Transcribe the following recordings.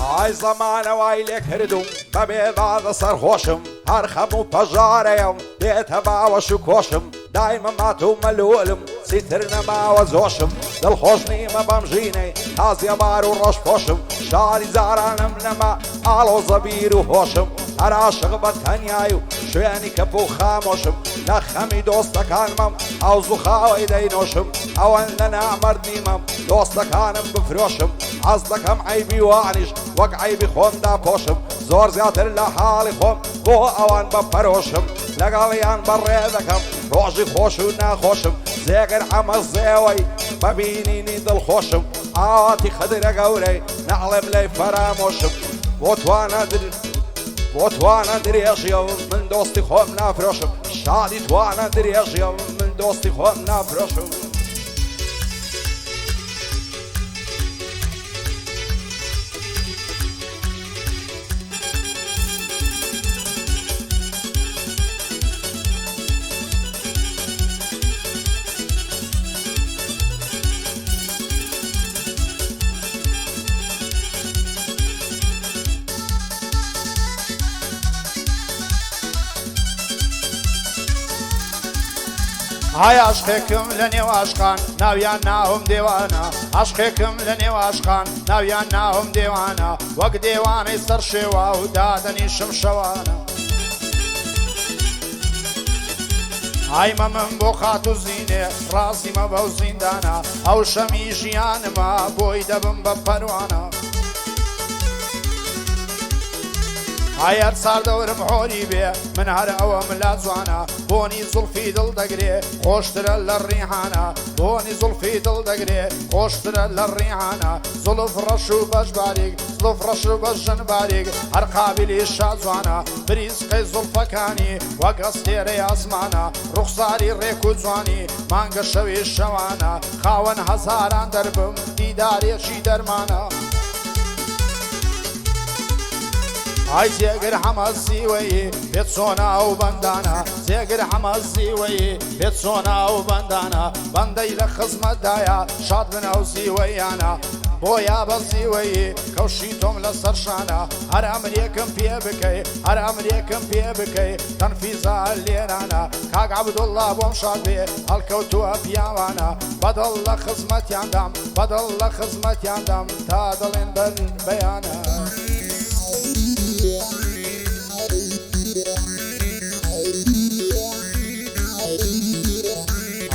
ئای زەمانەوای لێ کردوم بە بێدادە سەرخۆشم هەر خەم و پەژارەیەم دێتە باوەش و کۆشم دایمە مات و مەلوولم چیتر نەماوە جۆشم دڵخۆش نیمە بەم ژینەی تازیەبار و ڕۆژپۆشم شاری جارانم نەما ئاڵۆ زەبیر و هۆشم هەر عاشق بە تەنیای و شوێنی کەپ و خامۆشم لە خەمی دۆستەکانمەم ئەوز و خاوەی دەینۆشم ئەوەن لە نامەردیمەم دۆستەکانم بفرۆشم ئەس دەکەم عەیبی وانیش وەک عەیبی خۆمدا پۆشم زۆر زیاتر لە حاڵی خۆم بۆ ئەوان بەپەرۆشم لەگەڵیان بەڕێ دەکەم ڕۆژی خۆش و ناخۆشم زێگر ئەمە زێوەی بەبینینی دڵخۆشم ئاواتی خدرە گەورەی نەعڵێم لەی فەرامۆشم بۆ توانە درێژیە و من دۆستی خۆم نافرۆشم شادی توانە درێژیە و من دۆستی خۆم نافرۆشم های عشقێکم لە نێو عاشقان ناویان ناوم دێوانە عشقێکم لە نێو عاشقان ناویان ناوم دێوانە وەک دێوانەی سەر شێوە و دادەنیشم شەوانە هایمە من بۆ خات و زینێ ڕاستیمە بەو زیندانە ئەو شەمی ژیانمە بۆی دەبم بە پەروانە هەر ساردەورم هۆری بێ من هەر ئەوەم لا جوانە بۆنی زوڵفی دڵ دەگرێ خۆشترە لە ڕیحانە بۆنی زوڵفی دڵ دەگرێ خۆشترە لە ڕیحانە زوڵف ڕەش و بەش باریک زوڵف ڕەش و بەژن باریک هەر قابلی شاجوانە بریسقەی زوڵفەکانی وەک ئەستێرەی ئاسمانە ڕوخساری ڕێک و جوانی مانگە شەوی شەوانە خاوەن هەزاران دەربم دیدارێکی دەرمانە ئای جێگر هەمە زیوەیی بێت چۆنا و بەندانە جێگر هەمە زیوەیی بێت چۆنا و بەندانە بەندەی لە خزمەتدایە شاد بن ئەو زیوەیانە بۆیا بە زیوەیی کەوشی تۆم لە سەرشانە هەر ئەمرێکم پێ بکەی هەر ئەمرێکم پێ بکەی تەنفیزە لێرانە کاک عەبدوڵڵا بۆم شاد بێ هەڵکەوتووە پیاوانە بەدڵ لە خزمەتیاندام بەدڵ لە خزمەتیاندام تا دەڵێن بەر بەیانە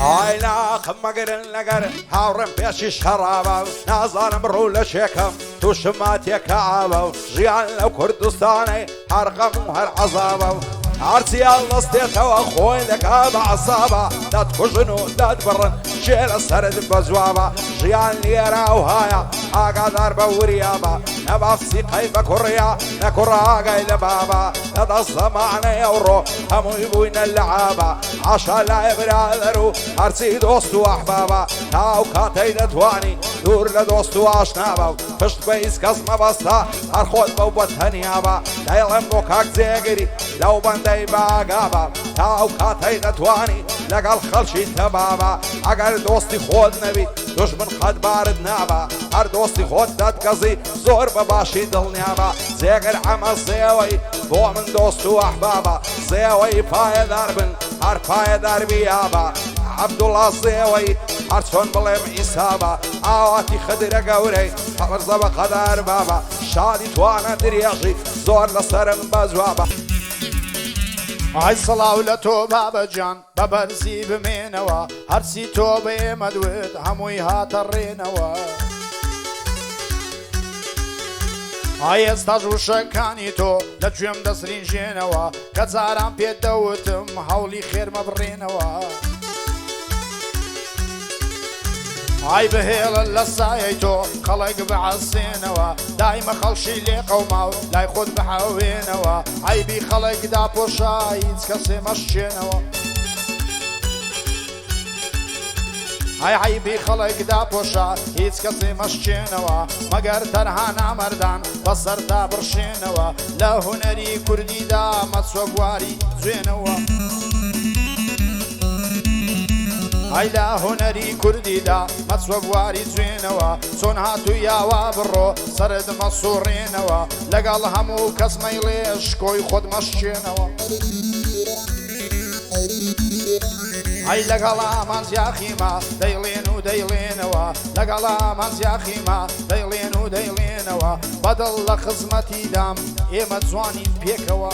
ئای لاقم مەگرن لەگەر هاوڕێم پێشی شەڕاوە نازانم ڕوو لە شێکەم تووشما تێکە ئاوە و ژیان لەو کوردستانەی هەر غەم و هەر عەزابە و هەرچیان دەستێتەوە خۆی دەکا بە عەسابە دەتکوژن و دەتبڕن شێ لە سەرت بە جوابە ژیان لێرە و هایە ئاگادار بە وریابە نەبافسی قەی بە کوڕیا نەکوڕ ئاگای لە بابە نەدەست زەمانەی ئەوڕۆ هەمووی بووینە لەعابە عاشا لای برادەر و هەرچی دۆست و ئەحبابە تاو کاتەی دەتوانی دوور لە دۆست و ئاشنابە و پشت بە هیچ کەس مەبەستە هەر خۆت بەو بە تەنیابە دەیڵێم بۆ کاک جێگری لەو بەندەی باگابە تاو کاتەی دەتوانی لەگەڵ خەڵکی تەبابە ئەگەر دۆستی خۆت نەبی دوژمن قەت بارد نابە هەر دۆستی خۆت دەتگەزی زۆر بە باشی دڵنیابە جێگر ئەمە زێوەی بۆ من دۆست و ئەحبابە زێوەی پایەدار بن هەر پایەدار بیابە عەبدوڵڵا زێوەی هەر چۆن بڵێم ئیسابە ئاواتی خدرە گەورەی پەرزە بە قەدار بابە شادی توانە درێژی زۆر لەسەرم بەجوابە ئای سەڵاو لە تۆ بابەجان بە بەرزی بمێنەوە هەرچی تۆ بە ئێمە دوێت هەمووی هاتە ڕێنەوە ئای ئێستاژ وشەکانی تۆ لە گوێم دەسرینژێنەوە کە جاران پێت دەوتم هەوڵی خێرمە بڕێنەوە ئای بهێڵە لە سایەی تۆ خەڵک بەعەسێنەوە دایمە خەڵشی لێ قەوما و لای خۆت بەحاوێنەوە عەیبی خەڵک داپۆشا هیچ کەسێ مەشچێنەوە ئای عەیبی خەڵک داپۆشا هیچ کەسێ مەشچێنەوە مەگەر تەنها نامەردان بەسەر تا بڕشێنەوە لە هونەری کوردیدا مەچۆ بواری جوێنەوە هەیلا هوەری کوردیدا مەچوە بواری جوێنەوە چۆن هاتوو یاوا بڕۆ سەرت مەسوڕێنەوە لەگەڵ هەموو کەس مەیڵێش کۆی خۆت مەشکێنەوە هەی لەگەڵا مانزیاخیمە دەیڵێن و دەیڵێنەوە لەگەڵا مانزیاخیمە دەیڵێن و دەیڵێنەوە بەدڵ لە خزمەتیدام ئێمە جوانین پێکەوە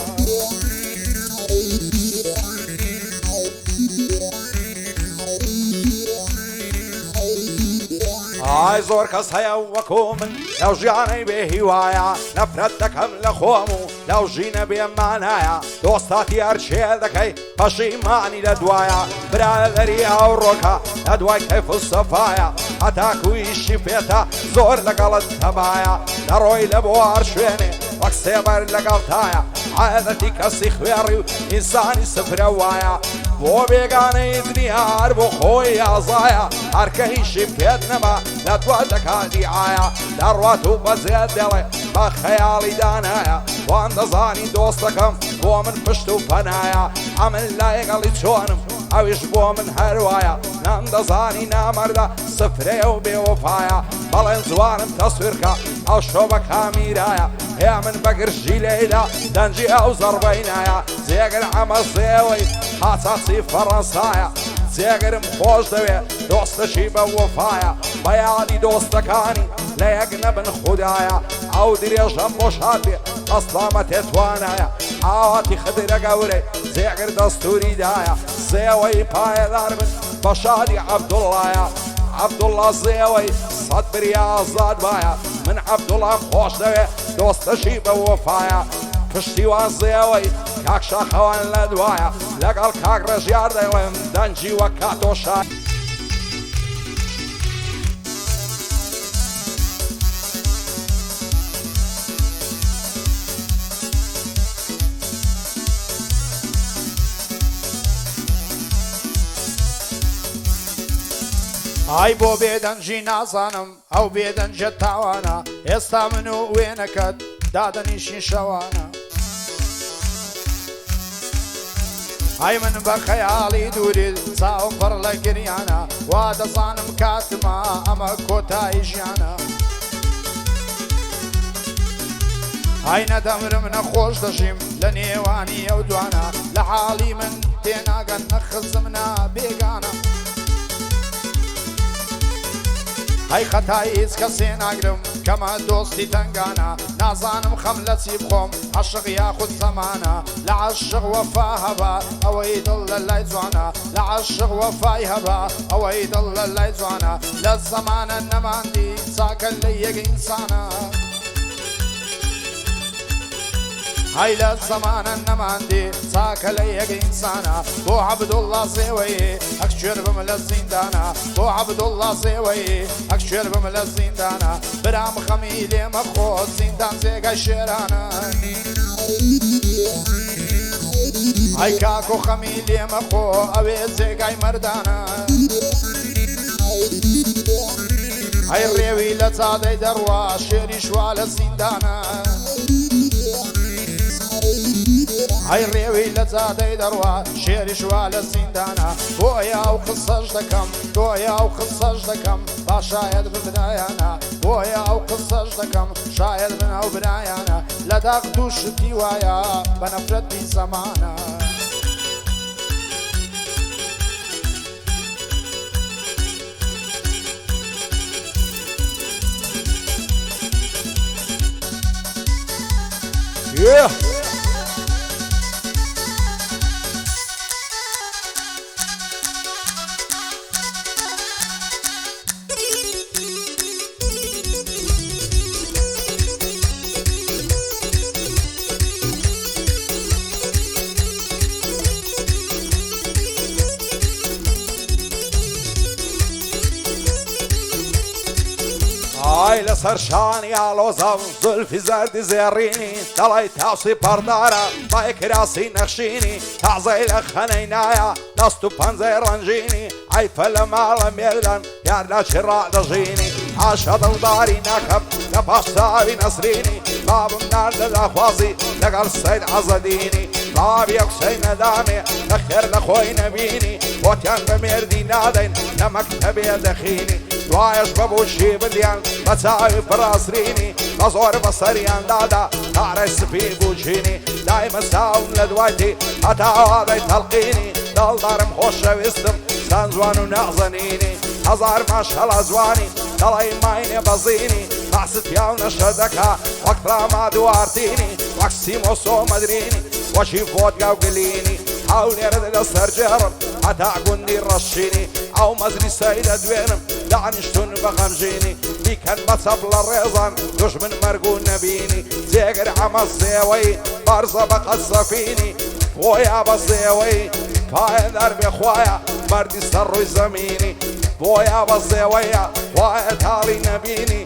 ئای زۆر کەس هەیە وەکو من لەو ژیانەی بێ هیوایە نەفرەت دەکەم لە خۆم و لەو ژینە بێمانایە دۆستاتی هەرچێ دەکەی پەشیمانی لە دوایە برادەری هاوڕۆکە لە دوای کەیف و سەفایە هەتاکویشی پێتە زۆر لەگەڵت تەمایە دەڕۆی لە بۆ هەر شوێنێ وەک سێبەر لەگەڵتایە عادەتی کەسی خوێڕی و ئینسانی سفرە وایە بۆ بێگانەی دنیا هەر بۆ خۆی ئازایە هەرکە هیچی پێت نەما لە دوا دەکاتی ئایا دەڕوات و بەجێت دێڵێ بە خەیاڵی دانایە وان دەزانی دۆستەکەم بۆ من پشت و پەنایە ئەمن لایەگەڵی چۆنم ئەویش بۆ من هەروایە نام دەزانی نامەردە سفرێ و بێوەفایە بەڵێن جوانم تەسویرکە ئەو شۆ بە کامیرایە هێ من بەگرژی لێیدا دەنجی ئەو زەڕبەینایە جێگر ئەمە زێوەی قاچاچی فەڕەنسایە جێگرم خۆش دەوێت دۆستەشی بە وەفایە بەیانی دۆستەکانی لە یەک نەبن خودایە ئەو درێژەم بۆ شاتێ ئەسلامە تێتوانایە ئاواتی خدرە گەورەی جێگر دەستوریدایە زێوەی پایەدار من بە شادی عەبدوڵڵایە عەبدوڵڵا زێوەی سەد بریا ئازاد وایە من عەبدوڵڵام خۆش دەوێت دۆستەشی بە وەفایە پشتیوان زێوەی کاک شاخەوان لە دوایە لەگەڵ کاک ڕێژیار دەیڵێم دەنجی وەک کاتۆشای ئای بۆ بێدەنجی نازانم ئەو بێدەنجە تاوانە ئێستا من و وێنەکەت دادەنیشی شەوانە ئای من بە خەیاڵی دووریت چاوم پڕ لە گریانە وا دەزانم کاتما ئەمە کۆتایی ژیانە ئای نەدەمرم نەخۆش دەژیم لە نێوانی ئەو دوانە لە حاڵی من تێناگەن نەخزمنا بێگانە هەی خەتای هیچ کەسێ ناگرم کەمە دۆستی تەنگانە نازانم خەم لە چی بخۆم عەشق یاخود زەمانە لە عەشق وەفا هەبا ئەوەی دڵ لە لای جوانە لە عەشق وەفای هەبا ئەوەی دڵ لە لای جوانە لە زەمانە نەماندی چاکە لە یەک ئینسانە هەی لە زەمانە نەماندی چاکە لە یەک ئینسانە بۆ عەبدوڵڵا زێوەیی ئەک کوێر بم لە زیندانە بۆ عەبدوڵڵا زێوەیی ئەک کوێر بم لە زیندانە برام خەمی لێمە خۆ زیندان جێگای شێرانە ئەی کاک و خەمی لێمە خۆ ئەوێ جێگای مەردانە ئەی ڕێوی لە جادەی دەڕوا شێری شوا لە زیندانە ئەی ڕێوی لە جادەی دەڕوا شێری شوا لە زیندانە بۆیە ئەو قسەش دەکەم بۆیە ئەو قسەش دەکەم با شاید ببرایانە بۆیە ئەو قسەش دەکەم شاید بن ئەو برایانە لە داغ تووشتی وایە بە نەفرەتی زەمانە ئای لەسەر شانی ئاڵۆزە و زولفی زەردی زێڕینی دەڵی تاوسی پەردارە بای کراسی نەخشینی تازەی لە خەنەی نایە دەست و پەنجەی ڕەنجینی ئەیفە لە ماڵە مێردان یار لە چی ڕادەژینی عاشە دڵداری نەکەم لە پاش چاوی نەسرینی بابم ناردە داخوازی لەگەڵ سەید عەزەدینی بابی قسەی نەدامێ نەخێر لە خۆی نەبینی بۆتیان بە مێردی نادەین لە مەکتەبێ دەخینی دوایش بەبووشی بدیان بە چاوی پڕاسرینی بە زۆر بەسەریان دادا کارەی سپی بووچینی دایمە چاوم لە دوایتی هەتا وادەی تەڵقینی دڵدارم خۆشەویستم سان جوان و نازەنینی هەزار ماشەڵە جوانی دەڵی ماینێ بەزینی بەعست پیاو نەشە دەکا وەک ڕاما دوارتینی وەک سیمۆسۆ مەدرینی وەشی فۆتگا و گلینی ئەو لێرە لە سەرجێڕم هەتا گوندی ڕەشینی ئەو مەزلیسەی لە دوێنم دانیشتون بە غەمژینی بیکەن بە چەپ لە ڕێزان دوژمن مەرگ و نەبینی جێگر ئەمە زێوەی بەرزە بە قەزەفینی بۆیا بە زێوەی پایەدار بێ خوایە مەردی سەر ڕووی زەمینی بۆیا بە زێوەیە خوایە تاڵی نەبینی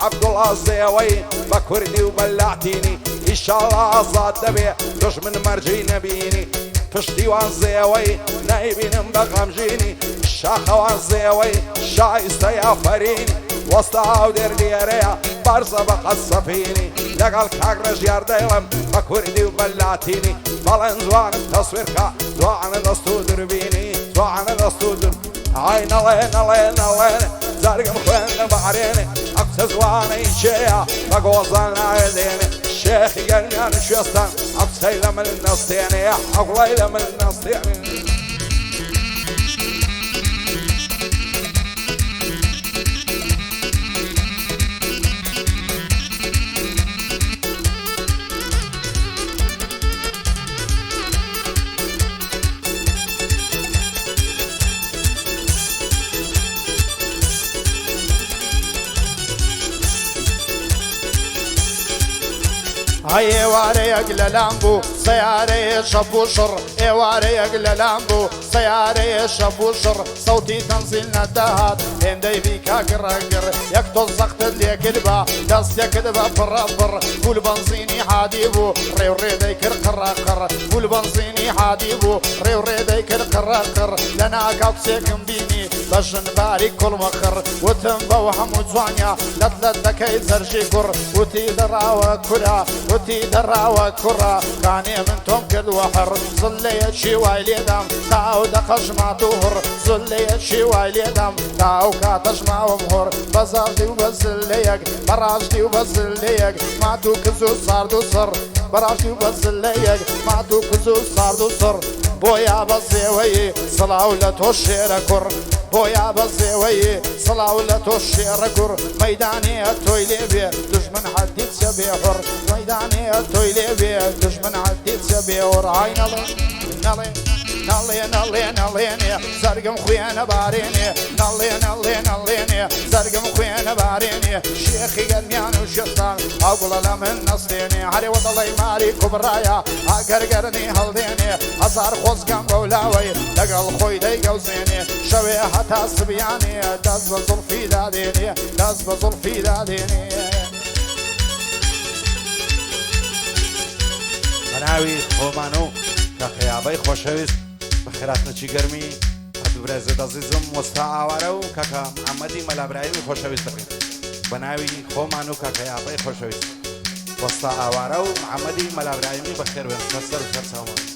عەبدوڵڵا زێوەی بە کوردی و بە لاتینی ئیشاڵڵا ئازاد دەبێ دوژمن مەرجی نەبینی پشتیوان زێوەی نەیبینم بە غەمژینی شاخەوان زێوەی شایستە یافەرینی وەستا ئاو دێرلێرەیە بەرزە بە قەسەفینی لەگەڵ کاگرە ژیار دەیڵم بە کوردی و بە لاتینی بەڵێن جوانم تەسویرکە جوانە دەست و دربینی جوانە دەست و در ئای نەڵێ نەڵێ نەڵێن جارگم خوێندە بەعرێنێ ئەم قسە جوانەی چێیە بە گۆزان نایدێنێ شێخی گەرمیان و شوێستان ئەم قسەی لە من نەستێنەیە ئەوڵای لە من نەستێنێ ئێوارەیەک لەلام بوو سەیارەیە شەب و شڕ ئێوارەیەک لەلام بوو سەیارەیە شەب و شڕ سەوتی تەنزیل نەداهات هێندەی بیکا گڕەگڕ یەک تۆ زەختت لێکرد بە دەستێکت بە پڕەپڕ گول بەنزینی حادی بوو ڕێوڕێدەی کرد قڕەقڕ گول بەنزینی حادی بوو ڕێوڕێدەی کرد قڕەقڕ لە ناکاو کسێکم بینی بە ژنباری کوڵمەخڕ وتم بەو هەموو جوانیا لەت لەت دەکەی زەرژی کوڕ وتی دەڕاوە کورا وتی دەڕاوە کوڕە کانێ من تۆم کردووە هەڕ زڵەیەکی وای لێدام تاو دەقەژمات و هڕ زڵەیەکی وای لێدام تاو کاتەش ماوەم هۆڕ بەزاژی و بە زلەیەک بەڕاشتی و بە زلەیەک مات و کز و سارد و سڕ بەڕاشتی و بە زلەیەک مات و کز و سارد و سڕ بۆیا بە زێوەیی سڵاو لە تۆ شێرە کوڕ بۆیا بە زێوەیی سڵاو لە تۆ شێرە کوڕ مەیدانەیە تۆی لێبێ دوژمن حەدیت چە بێ هڕ مەیدانەیە تۆی لێبێ دوژمن حەدیت چە بێ هڕ ئای نەڵێ نەڵێ نەڵێ نەڵێ نەڵێنێ زەرگم خوێنە بارێنێ نەڵێ نەڵێ نەڵێنێ زەرگم خوێنە بارێنێ شێخی گەرمیان و شێستان ئەو گوڵە لە من نەستێنێ هەرێوە دەڵێی ماری کوبڕایە ئاگەرگەرنی هەڵدێنێ هەزار خۆزگەم بەولاوەی لەگەڵ خۆی دەیگەوزێنێ شەوێ هەتا سبیانێ دەست بە زوڵفی دادێنێ دەست بە زوڵفی دادێنێ بەناوی خۆمان و کاکەیابەی خۆشەویست بەخێراتنەچی گەرمی هەدوورێزت ئەزیزم وەستا ئاوارە و کاکە محەممەدی مەلابرایمی خۆشەویست دەکەین بەناوی خۆمان و کاکەیابەی خۆشەویست وەستا ئاوارە و محەممەدی مەلابرایمی بەخێربێن سەر و سەرچاومان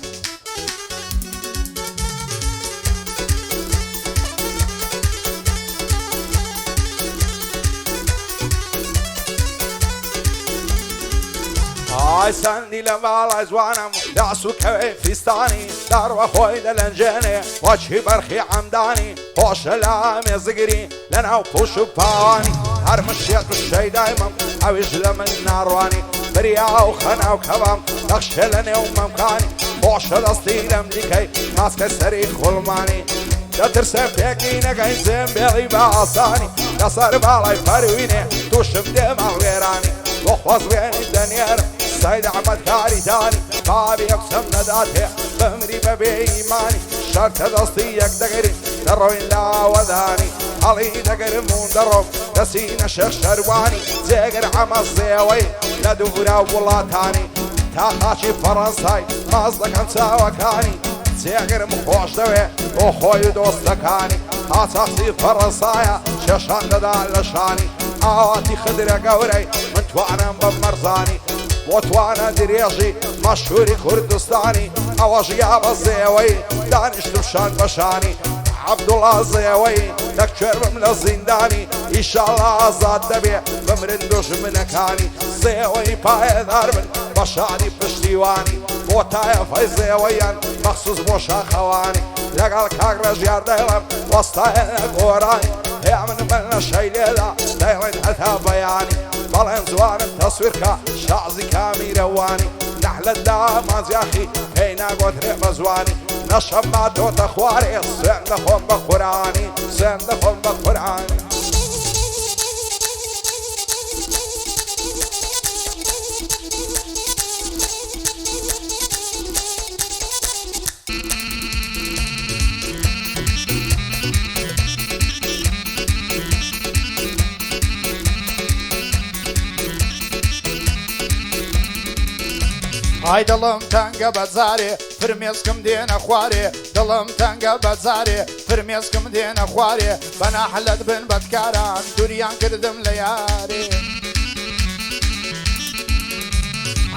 ئای سەندی لە باڵای جوانم داس و کەوێ فیستانی داڕوە خۆی دەلەنجێنێ وەچی بەرخی عەمدانی خۆشە لە ئامێزگری لەناو پوش و پاوانی هەر مشێت شەی دایمم ئەویش لە من ناڕوانی بریا و خەنا و کەوام نەخشێ لە نێو مەمکانی خۆشە دەستی لەم دیکەی ماسکە سەری خوڵمانی دەترسێ پێکی نەگەین زێم بێڵی بە ئاسانی لەسەر باڵای فەروینێ تووشم دێمە وێرانی بۆ خۆزوێنی دەنێرم سەید ئەحمەد کاریدانی بابی قسەم نەداتێ بمری بەبێ ئیمانی شەرتە دەستی یەک دەگەری دەڕۆین لاوەدانی هەڵی دەگەرم و دەڕۆم دەسینە شێخ شەروانی جێگر ئەمە زێوەی لە دوورە وڵاتانی تا خاچی فەڕەنسای ماز دەکەم چاوەکانی جێگرم خۆش دەوێ بۆ خۆی و دۆستەکانی هاچاقی فەڕەنسایە چێشان دەدا لە شانی ئاواتی خدرە گەورەی من توانم بە مەرزانی بۆتوانە درێژی مەشهوری کوردستانی ئەوەش یا بە زێوەی دانیشتم شان بەشانی عەبدوڵڵا زێوەی دەکوێربم لە زیندانی ئیشاڵڵا ئازاد دەبێ بمرن دوژمنەکانی زێوەی پایەدار بن بە شانی پشتیوانی بۆ تایەفەی زێوەیان مەخسوس بۆ شاخەوانی لەگەڵ کاک ڕێژیار دەیڵم وەستایە گۆرانی هەیە من لە شەیلێدا دەیڵێن هەتا بەیانی بەڵێن جوانم تەسویرکە شازی کامیرەوانی نەحلەتدا مازیاخی هەی ناگۆترێ بە زوانی نەشەمما تۆتە خوارێ سوێن دەخۆم بە قورانی سوێن دەخۆم بە قورانی ئای دڵم تەنگە بەزارێ فرمێسکم دێنە خوارێ دڵم تەنگە بەزارێ فرمێسکم دێنە خوارێ بەناحەلەت بن بەدکاران دووریان کردم لە یارێ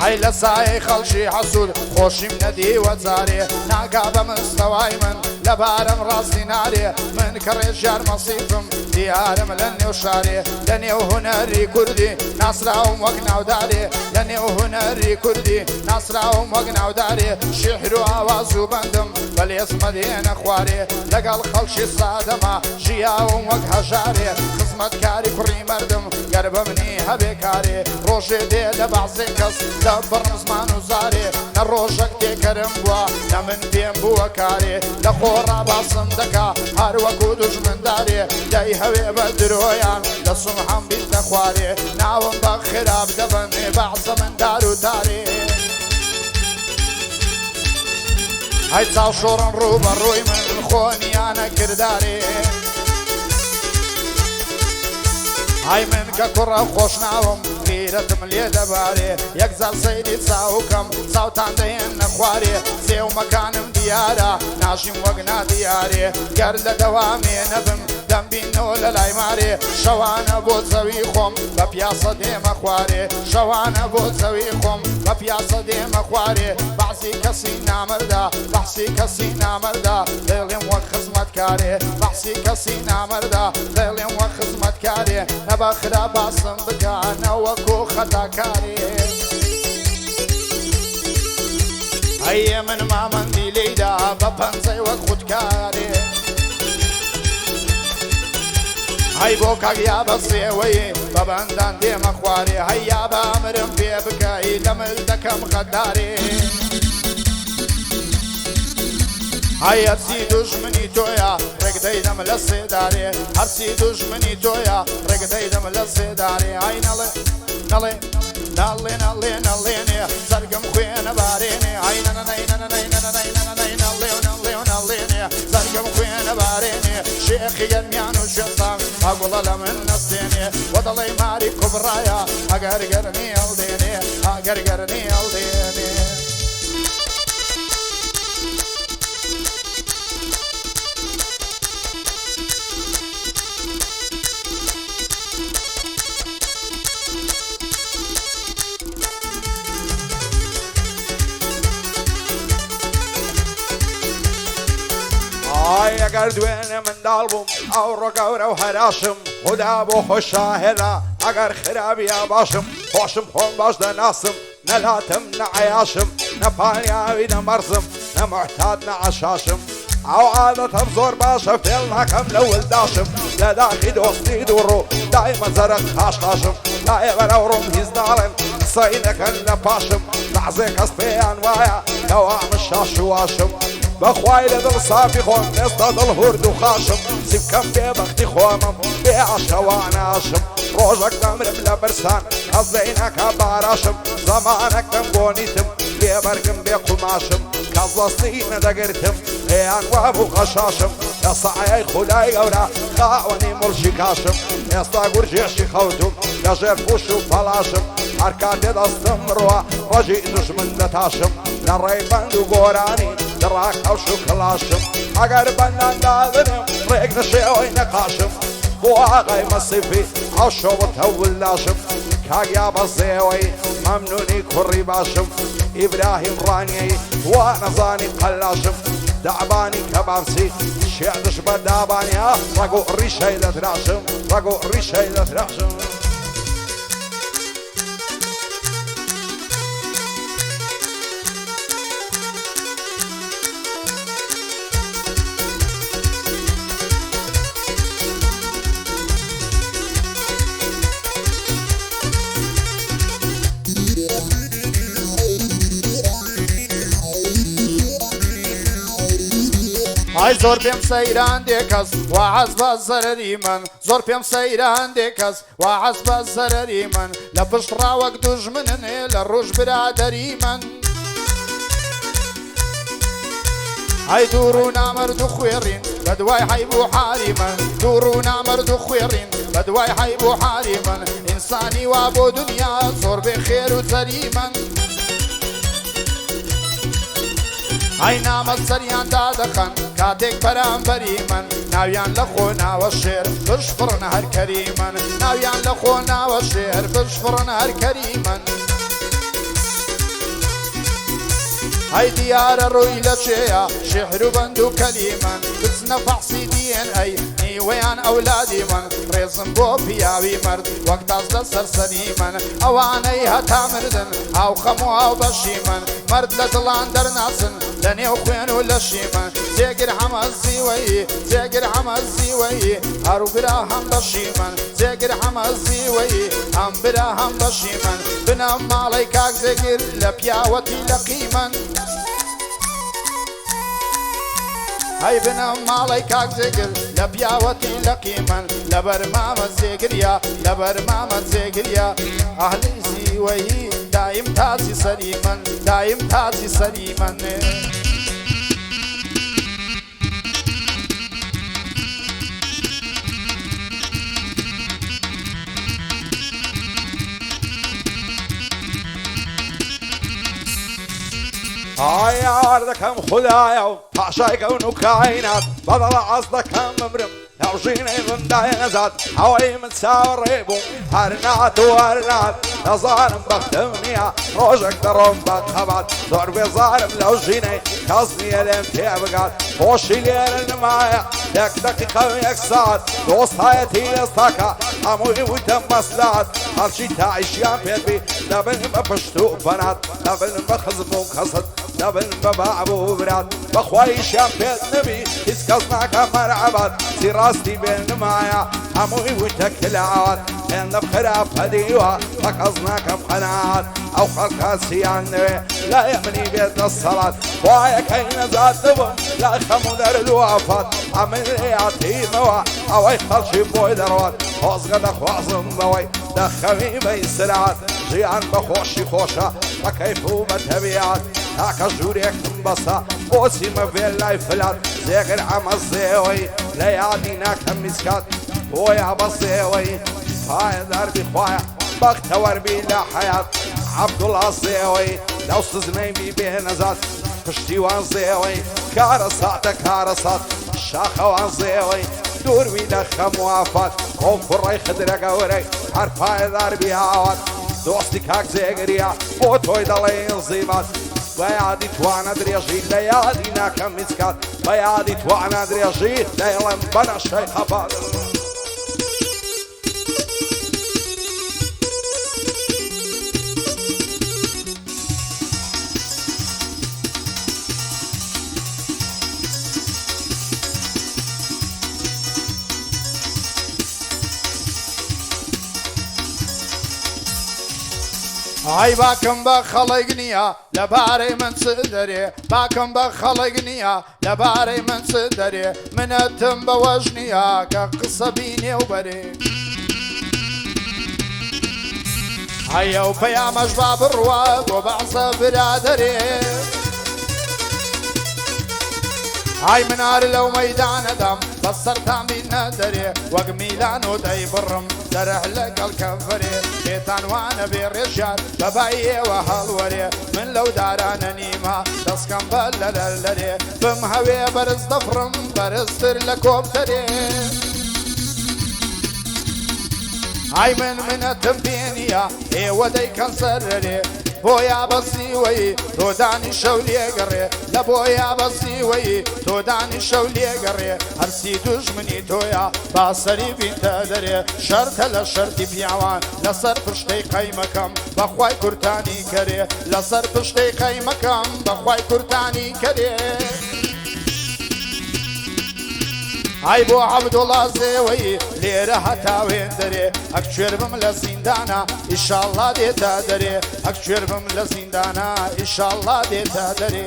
ئای لە سایەی خەڵکی حەسوود خۆشیم نەدیوە جارێ ناگا بە مستەوای من لە بارم ڕاستی نارێ من کە ڕێژیار مەسیفم دیارم لە نێو شارێ لە نێو هونەری کوردی ناسراوم وەک ناودارێ لە نێو هونەری کوردی ناسراوم وەک ناودارێ شیحر و ئاواز و بەندم بەلێزمە دێنە خوارێ لەگەڵ خەڵکی سادەما ژیاوم وەک هەژارێ خزمەتکاری کوڕی مەردم گەر بە منی هەبێ کارێ ڕۆژێ دێ لە بەعزێ کەس لە بڕم زمان و زارێ نە ڕۆژەک تێکەرم بووە نە من پێم بووە کارێ لە خۆڕا باسم دەکا هەروەکو دوژمندارێ دەی هەوێ بە درۆیان لە سومحەم بیستە خوارێ ناوم بە خراب دەبەنێ بەعزە من دار و دارێ هەی چاو شۆڕن ڕوو بە ڕووی من خۆنیانە کردارێ ئای من کە کوڕە خۆش ناوم غیرەتم لێ دەبارێ یەک جار سەیری چاوکەم چاوتان دەهێنە خوارێ سێومەکانم دیارە ناژیم وەک نادیارێ گەر لە دەوامێ نەبم دەمبینەوە لە لای مارێ شەوانە بۆ جەوی خۆم بە پیاسە دێمە خوارێ شەوانە بۆ جەوی خۆم بە پیاسە دێمە خوارێ بەعزی کەسی نامەردا بەحسی کەسی نامەردا دەڵێم وەک خزمەتکارێ بەحسی کەسی نامەردا دەڵێم وەک خزمەتکارێ نەبە خرا باسم بکانە وەکو خەتاکارێ هەیە من مامەندی لێیدا بە پەنجەی وەک خودکارێ هەی بۆ کاگیا بە سێوەی بە بەندان دێمە خوارێ هەییا بە ئەمرم پێ بکەی دەمل دەکەم خەدارێ هەی هەرچی دوژمنی تۆیە ڕێگدەیدەم لە سێدارێ هەرچی دوژمنی تۆیە ڕێگدەیدەم لە سێدارێ ئای نەڵێ نەڵێ نەڵێ نەڵێ نەڵێنێ سەرگەم خوێنە بارێنێ ئای نەنەنەی نەنەنەی نەنەنەی نەنەنەی نەڵێ و نەڵێ و نەڵێنێ سەرگەم خوێنە بارێنێ شێخی گەرمیان و شێسان ئاگوڵە لە من نەستێنێ وە دەڵێ ماری کوبڕایە ئەگەر گەرنی هەڵدێنێ ئەگەر گەرنی هەڵدێنێ ئەگەر دوێنێ منداڵ بووم ئەو ڕۆگەورە و هەراشم خدا بۆ خۆش شاهێدا ئەگەر خرابیا باشم خۆشم خۆم باش دەناسم نەلاتم نەعەیاشم نەپانیاوی نەمەرزم نەمەحتات نەعەشاشم ئەو عادەتەم زۆر باشە فێڵ ناکەم لە ولداشم لە داخی دۆستی دووڕوو دایمە جەرەق خاشخاشم لایە بەرەو ڕووم هیچ ناڵێن قسەی نەکەن لە پاشم بەعزێ کەس پێیان وایە کەوامە شاش و واشم بەخوای لە دڵ سافی خۆم ئێستا دڵ هورد و خاشم سیبکەم بێبەختی خۆمم بێ عاشەواناشم ڕۆژێک دەمرم لە برسان هەزەی نەکا باراشم زەمانێک دەم بۆنیتم بێبەرگم بێ قوماشم کەس دەستی نەدەگرتم هەیان وابوو قەشاشم لە سەعەیەی خودای گەورە خاوەنی مڵشی کاشم ئێستا گورجێشی خەوتم لەژێر پوش و پەلاشم هەر کاتێ دەستم ڕوە ڕۆژی دژمن دەتاشم لە ڕێی بەند و گۆرانی دڕاک ئەوش و کڵاشم ئەگەر بەندان دادنم ڕێک نەشێوەی نەقاشم بۆ ئاغای مەسیفی ئەو شۆڵت هەولاشم کاگیا بەزێەوەی مەمنونی کوڕی باشم ئیبراهیم ڕانیەی وا نەزانی قەلاشم دعبانی کەبانسی شێعدش بە دابانیا ڕەگ و ڕیشەی دەتراشم ڕەگ و ڕیشەی دەتراشم ئای زۆر پێم سەیران دێکەس واعەز بە زەرەری من زۆر پێم سەیران دێکەس واعەز بە زەرەری من لە پشت ڕاوەک دوژمنن لە ڕۆژ برادەری من ئای دوور و نامەرد و خوێڕین بە دوای حەیب و حاری من دوور و نامەرد و خوێڕین بە دوای حەیب و حاری من ئینسانی وا بۆ دنیا زۆر بێ خێر و جەری من ئای نامە سەریان دادەخەن کاتێک بەرامبەری من ناویان لە خۆ ناوە شێر بشفڕن هەرکەری من ناویان لە خۆ ناوە شێر بشفڕن هەرکەری من ئەی دیارە ڕووی لە چێە شێعر و بەند و کەلی من بچنە فەحسی DNA نیوەیان ئەولادی من ڕێزم بۆ پیاوی مرد وەک تاز لە سەرسەری من ئەوانەی هەتا مردن ئاو خەم و ئاو بەشی من مرد لە دڵان دەرناچن لە نێو خوێن و لەشی من جێگر هەمە زیوەیی جێگر هەمە زیوەیی هەرو برا هەم بەشی من جێگر هەمە زیوەیی هەم برا هەم بەشی من بنە ماڵی کاک جێگر لە پیاوەتی لەقی من هەی بنە ماڵی کاک جێگر لە پیاوەتی لەقی من لەبەر مامە جێگریە لەبەر مامە جێگریە ئەهلی زیوەیی دایم تاجی سەری من دایم تاجی سەری من ئایا دەکەم خوددایە و پاشای کەون و کاینات بەدەڵە ئاز دەکەم بمرم لەو ژینەی ڕندای نەزات ئەوەی من چاوەڕێ بووم هەر نات و هەر نات دەزانم بەختم نییە ڕۆژێک دەڕۆم بە تەبات زۆر بێزارم لەو ژینەی کەس نییە لێم تێ بگات خۆشی لێرە نمایە یەک دەقیقە و یەک سات دۆستایەتی ئێستاکە هەمووی وتم مەسلات هەرچی تاعیشیان پێبی دەبن بە پشت و بەنات دەبن بە خزم و کەست دەبن بە بەعب و برات بەخوایشیان پێت نەبی هیچ کەس ناکە مەرعەبات ڕاستی بێ نمایە هەمووی وتە کلاوات هێندە خراپە دیوە بە کەس ناکەم قەناعات ئەو خەڵکاسیان نوێ لای منی بێتە سەڵات خوایەکەی نەزاتبم لای خەموو دەرلوافات ئەمن لێیاتیمەوە ئەوەی خەڵکی بۆی دەڕوات خۆزگە دەخوازم بەوەی دەخەوی بەی سرات ژیان بە خۆشی خۆشە بە کەیف و بە تەبیات تاکە ژوورێکم بەسە بۆچی مەبێت لای فلات جێگر ئەمە زێوەی لە یادی ناکەم میسکات بۆیە بەسێوەی پایە دەربی خوایە بەختەوەربی لە حەیات عەبدوڵڵا زێوەی لەو سزمەی بێ نەزات پشتیوان زێوەی کارە ساتە کارە سات شاخەوان زێوەی دووروی لە خەموافات ئەو کوڕی خدرە گەورەی هەر پایە دەربی هاوات دۆستی کاک جێگریە بۆ تۆی دەڵێن زیبات بە یادی توانە درێژی لە یادی ناکەم میسکات بە یادی توانە درێژی دەیڵم بەنە شەی خەبات ئای باکەم بە خەڵک نییە لەبارەی من چ دەرێ باکەم بە خەڵک نییە لەبارەی من چ دەرێ منەتم بەوەش نییە کە قسە بینێ و بەرێ هەیە و پەیامەش با بڕوە بۆ بەعزە برادەرێ ئای منار لەو مەیدانەدەم بە سەرتان بینە دەرێ وەک میلان و دەی بڕم دەرەح لەگەڵ کەڤەرێ بێتانوانە بێ ڕێژار بەبای ئێوە هەڵوەرێ من لەو دارانە نیمە دەستکەم بە لەرێ بم هەوێ بەرز دەفڕم بەرزتر لە کۆپتەرێ ئای منەتم پێ نییە ئێوە دەیکەن سەرەرێ بۆ یابەسیوەی تۆدانی شەو لێگەڕێ لە بۆ یابەسیوەی تۆدانی شەو لێگەڕێ هەرسی دوژمنی تۆیە باسەری بینتە دەرێ شەرتە لە شەرتی پیاوان لەسەر پشتەی قەیمەکەم بەخوای کورتانی کەرێ لەسەر پشتەی قەیمەکەم بەخوای کورتانی کەرێ ئای بۆ عەبدوڵڵا زێوەی لێرە هەتاوێن دەرێ ئەک کوێر بم لە زیندانە ئیشاڵڵا دێتە دەرێ ئەک کوێر بم لە زیندانە ئیشاڵڵا دێتە دەرێ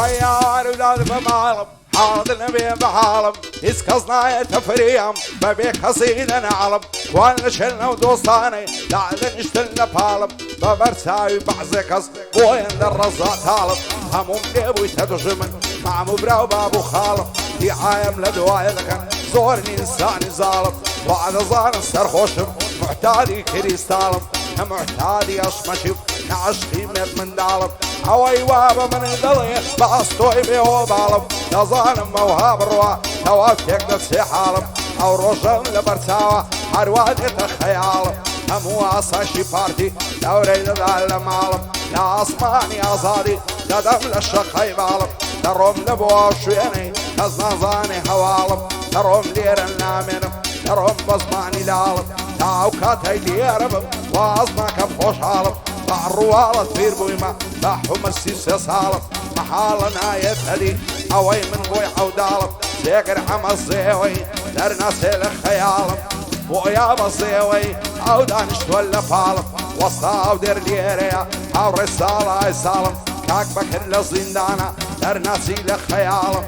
يا رجال بمعلم حاضر نبي بحالم اسكسنا تفريم ببيك حسين نعلم وانا شلنا ودوستاني دعنا نشتلنا بالم ببرساوي بعزكس وين الرزات طالب هموم ليبوي تدجمن مع مبراو بابو خالم في عايم لدواي لكن زورني انساني ظالم وعد ظان السرخوشم معتادي كريستالم معتادي اشمشف نعشقي من دالم هواي وابا من دلي بعصتوي بيهو بالم نظالم موهاب الروا توافيك نفسي حالم او رجل لبرساوة هروادي تخيالم همو عصاشي بارتي دوري لدال مالم لا اسماني ازادي لدم للشقي بالم تروم لبوا شويني كزنازاني حوالم تروم ليرن نامنم تروم بزماني لالم تاو كاتي ليربم وازما كفوش عالم الروالة تطير بويما تحهم السيسة صالب محالنا يتهدي اوي من بوي عودالب ذكر حما الزيوي درنا سيل خيالب بويا بصيوي عودان اشتولى فالب وصاو دير ليريا او رسالة يسالب كاك بكر لزندانا درنا سيل خيالب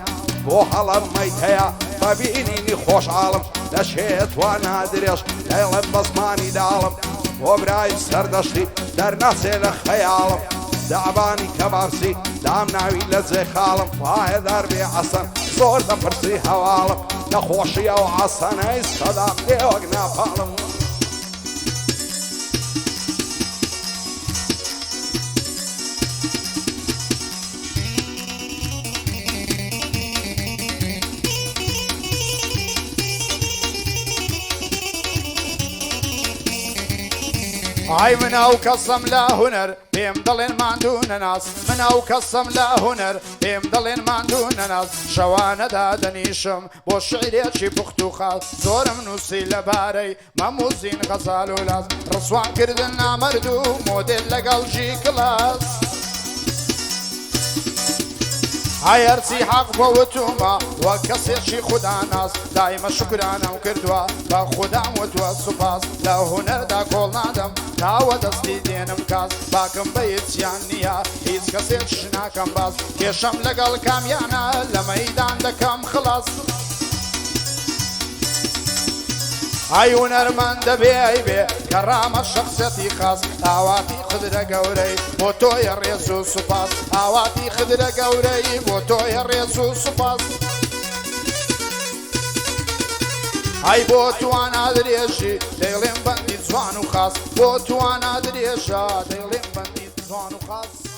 بو حلب ميتيا فبينيني خوش عالم لشيت وانا دريش ليلم بصماني دالب وبراي سردشتي در نسل خيالم دعباني كبارسي دام ناوي لزي خالم وهاي دربي عسن زور دفرسي هوالم نخوشي او عسن اي صدام دي وقنا فالم ئای مناو کەسم لا هونەر پێم دەڵێن ماندوو نەناس مناو کەسم لا هونەر پێم دەڵێن ماندوو نەناس شەوانەدا دەنیشم بۆ شعرێکی پوخت و خاڵ زۆرم نووسی لەبارەی مەموزین غەزال و لاس ڕسوانکردن نامەرد و مۆدێل لەگەڵ ژی کڵاس هەرچی حەق بۆ وتومە وەک کەسێکی خوداناس دایمە شکرانەم کردووە بە خودام وتووە سوپاس لە هونەردا کۆڵ نادەم تاوە دەستی دێنم کاس باکم بە هیچیان نییە هیچ کەسێک ناکەم باس کێشەم لەگەڵ کامیانە لە مەیدان دەکەم خلاص ئای هونەرمەندە بێ بێ کەڕامە شەخسەتی خاص ئاواتی خدرە گەورەی بۆ تۆیە ڕێز و سوپاس ئاواتی خدرە گەورەی بۆ تۆیە ڕێز و سوپاس ئای بۆ توانە درێژی دەیڵێم بەندی جوان و خاص بۆ توانە درێژە دەیڵێم بەندی جوان و خاص